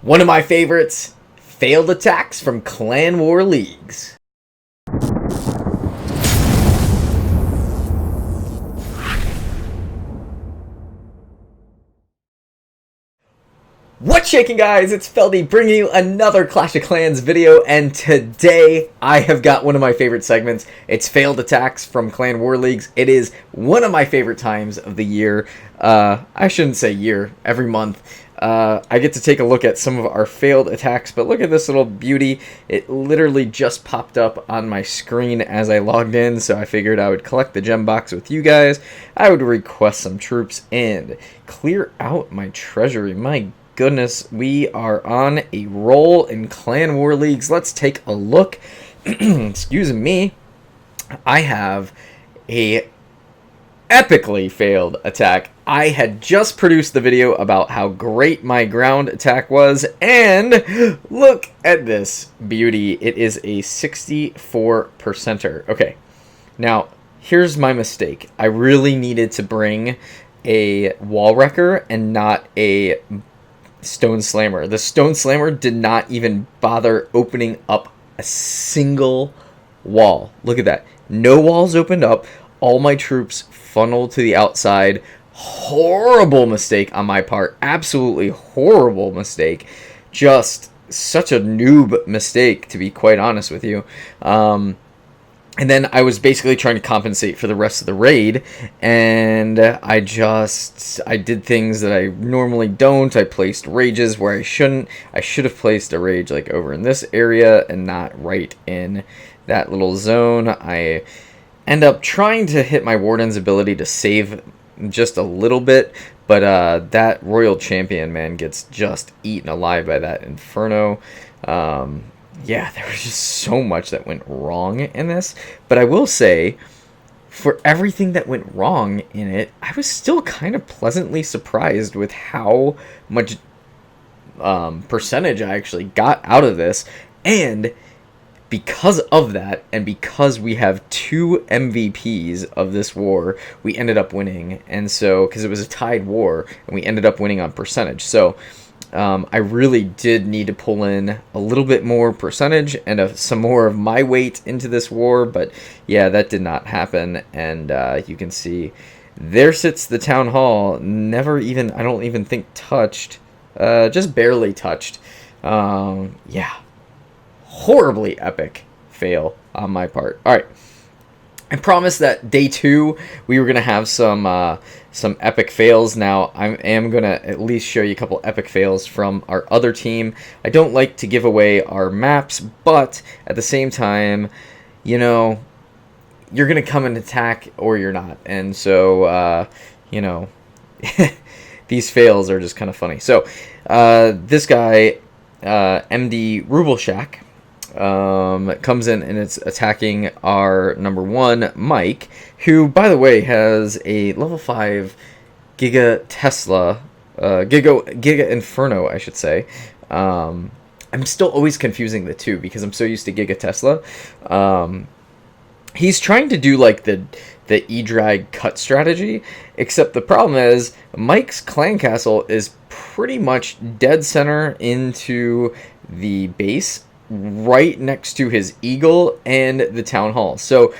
One of my favorites, failed attacks from Clan War Leagues. What's shaking, guys? It's Feldy bringing you another Clash of Clans video, and today I have got one of my favorite segments. It's failed attacks from Clan War Leagues. It is one of my favorite times of the year. I shouldn't say year, every month. I get to take a look at some of our failed attacks, but look at this little beauty. It literally just popped up on my screen as I logged in, so I figured I would collect the gem box with you guys. I would request some troops and clear out my treasury. My goodness, we are on a roll in Clan War Leagues. Let's take a look. Excuse me. I have a epically failed attack. I had just produced the video about how great my ground attack was, and look at this beauty. It is a 64%er. Okay, now here's my mistake. I really needed to bring a wall wrecker and not a stone slammer. The stone slammer did not even bother opening up a single wall. Look at that. No walls opened up. All my troops funneled to the outside. Horrible mistake on my part. Absolutely horrible mistake. Just such a noob mistake, to be quite honest with you. And then I was basically trying to compensate for the rest of the raid, and I did things that I normally don't. I placed rages where I shouldn't. I should have placed a rage like over in this area and not right in that little zone. I end up trying to hit my warden's ability to save just a little bit, but that royal champion, man, gets just eaten alive by that inferno. Yeah, there was just so much that went wrong in this. But I will say, for everything that went wrong in it, I was still kind of pleasantly surprised with how much percentage I actually got out of this. And because of that, and because we have 2 MVPs of this war, we ended up winning. And so, because it was a tied war, and we ended up winning on percentage. So I really did need to pull in a little bit more percentage and some more of my weight into this war, but yeah, that did not happen. And you can see there sits the town hall, never even, I don't even think touched, just barely touched. Yeah, horribly epic fail on my part. All right. I promised that day 2 we were going to have some epic fails. Now, I am going to at least show you a couple epic fails from our other team. I don't like to give away our maps, but at the same time, you know, you're going to come and attack or you're not. And so, you know, these fails are just kind of funny. So, this guy, MD Rubelshak, comes in and it's attacking our number 1 Mike, who by the way has a level 5 Giga Tesla, Giga Inferno, I should say. I'm still always confusing the two because I'm so used to Giga Tesla. He's trying to do like the E-drag cut strategy, except the problem is Mike's clan castle is pretty much dead center into the base, right next to his eagle and the town hall. So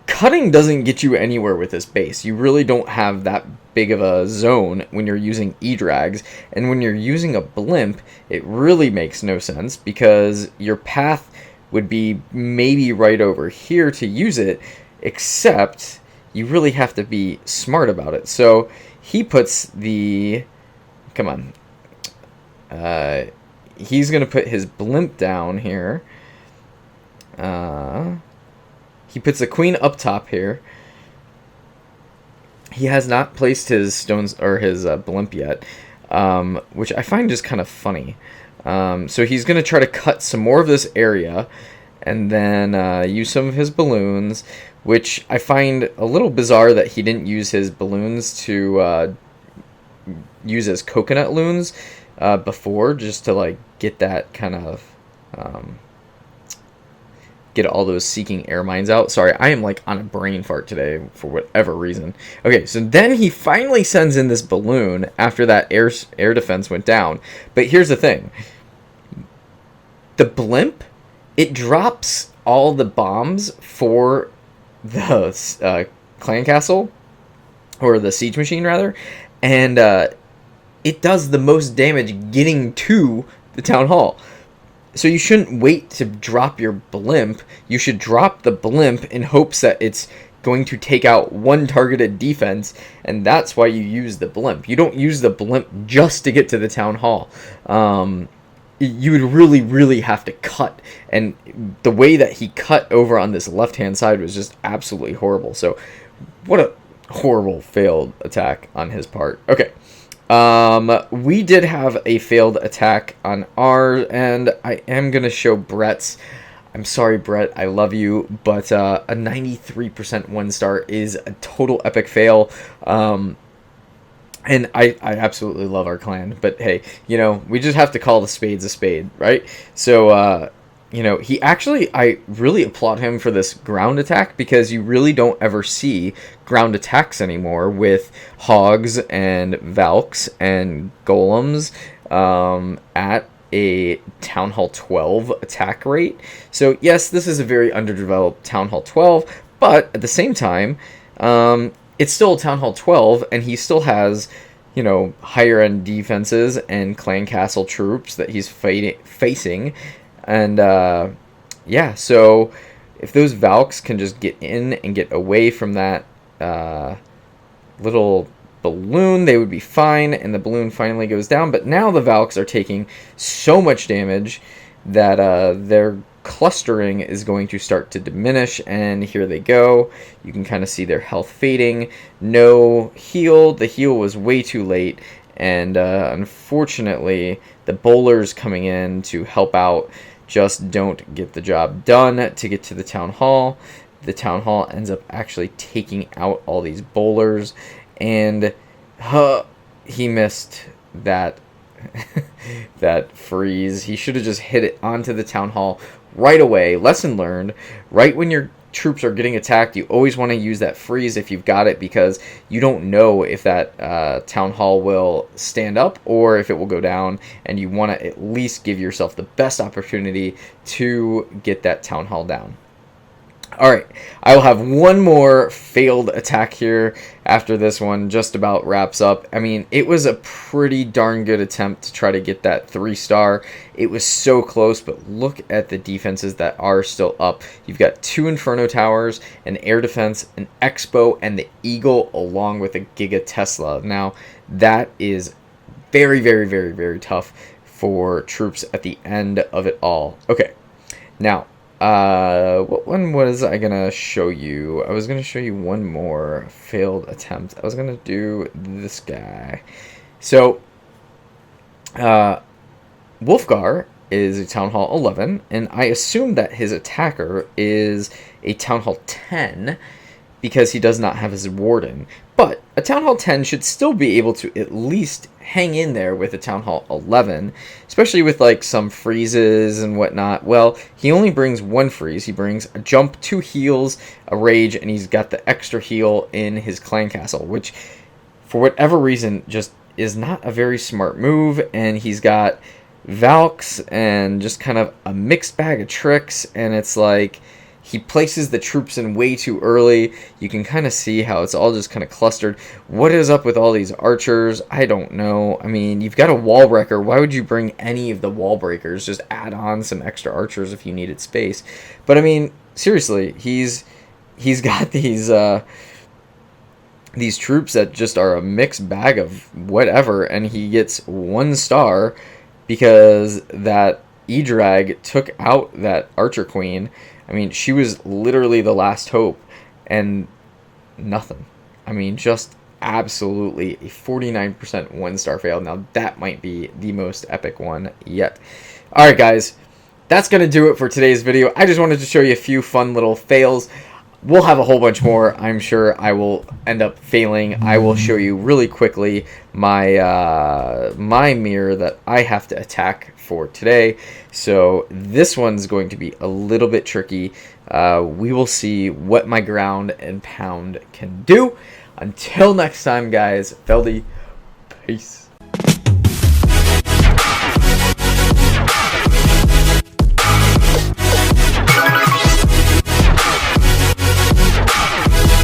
cutting doesn't get you anywhere with this base. You really don't have that big of a zone when you're using E-drags, and when you're using a blimp, it really makes no sense because your path would be maybe right over here to use it, except you really have to be smart about it. So he puts the, come on, he's going to put his blimp down here. He puts the queen up top here. He has not placed his stones or his blimp yet, which I find just kind of funny. So he's going to try to cut some more of this area and then use some of his balloons, which I find a little bizarre that he didn't use his balloons to use as coconut loons before, just to like get that kind of get all those seeking air mines out. Sorry, I am like on a brain fart today for whatever reason. Okay, so then he finally sends in this balloon after that air defense went down. But here's the thing. The blimp, it drops all the bombs for the clan castle, or the siege machine rather, and it does the most damage getting to the town hall. So you shouldn't wait to drop your blimp. You should drop the blimp in hopes that it's going to take out one targeted defense, and that's why you use the blimp. You don't use the blimp just to get to the town hall. You would really have to cut, and the way that he cut over on this left hand side was just absolutely horrible. So what a horrible failed attack on his part. Okay, we did have a failed attack on ours, and I am gonna show Brett's. I'm sorry, Brett, I love you, but a 93% 1-star is a total epic fail. And I absolutely love our clan, but hey, you know, we just have to call the spades a spade, right? So, you know, he actually, I really applaud him for this ground attack, because you really don't ever see ground attacks anymore with hogs and valks and golems at a Town Hall 12 attack rate. So yes, this is a very underdeveloped Town Hall 12, but at the same time, it's still Town Hall 12, and he still has, you know, higher end defenses and clan castle troops that he's facing. And yeah, so if those Valks can just get in and get away from that little balloon, they would be fine, and the balloon finally goes down. But now the Valks are taking so much damage that their clustering is going to start to diminish, and here they go. You can kind of see their health fading. No heal. The heal was way too late, and unfortunately the bowlers coming in to help out just don't get the job done to get to the town hall. The town hall ends up actually taking out all these bowlers, and he missed that that freeze. He should have just hit it onto the town hall right away. Lesson learned. Right when your troops are getting attacked, you always want to use that freeze if you've got it, because you don't know if that town hall will stand up or if it will go down, and you want to at least give yourself the best opportunity to get that town hall down. Alright, I will have one more failed attack here after this one just about wraps up. I mean, it was a pretty darn good attempt to try to get that 3-star. It was so close, but look at the defenses that are still up. You've got 2 Inferno Towers, an Air Defense, an Expo, and the Eagle, along with a Giga Tesla. Now, that is very tough for troops at the end of it all. Okay, now, what one was I gonna show you? I was gonna show you one more failed attempt. I was gonna do this guy. So, Wolfgar is a Town Hall 11, and I assume that his attacker is a Town Hall 10, because he does not have his Warden. But a Town Hall 10 should still be able to at least hang in there with a Town Hall 11, especially with like some freezes and whatnot. Well, he only brings 1 freeze. He brings a jump, 2 heals, a rage, and he's got the extra heal in his clan castle, which for whatever reason just is not a very smart move. And he's got Valks and just kind of a mixed bag of tricks, and it's like he places the troops in way too early. You can kind of see how it's all just kind of clustered. What is up with all these archers? I don't know. I mean, you've got a wall breaker. Why would you bring any of the wall breakers? Just add on some extra archers if you needed space. But I mean, seriously, he's got these troops that just are a mixed bag of whatever, and he gets 1 star because that E-Drag took out that Archer Queen. I mean, she was literally the last hope, and nothing. I mean, just absolutely a 49% 1-star fail. Now, that might be the most epic one yet. Alright, guys, that's going to do it for today's video. I just wanted to show you a few fun little fails. we'll have a whole bunch more. I'm sure I will end up failing. I will show you really quickly my my mirror that I have to attack for today. So this one's going to be a little bit tricky. We will see what my ground and pound can do. Until next time, guys, Feldy, peace.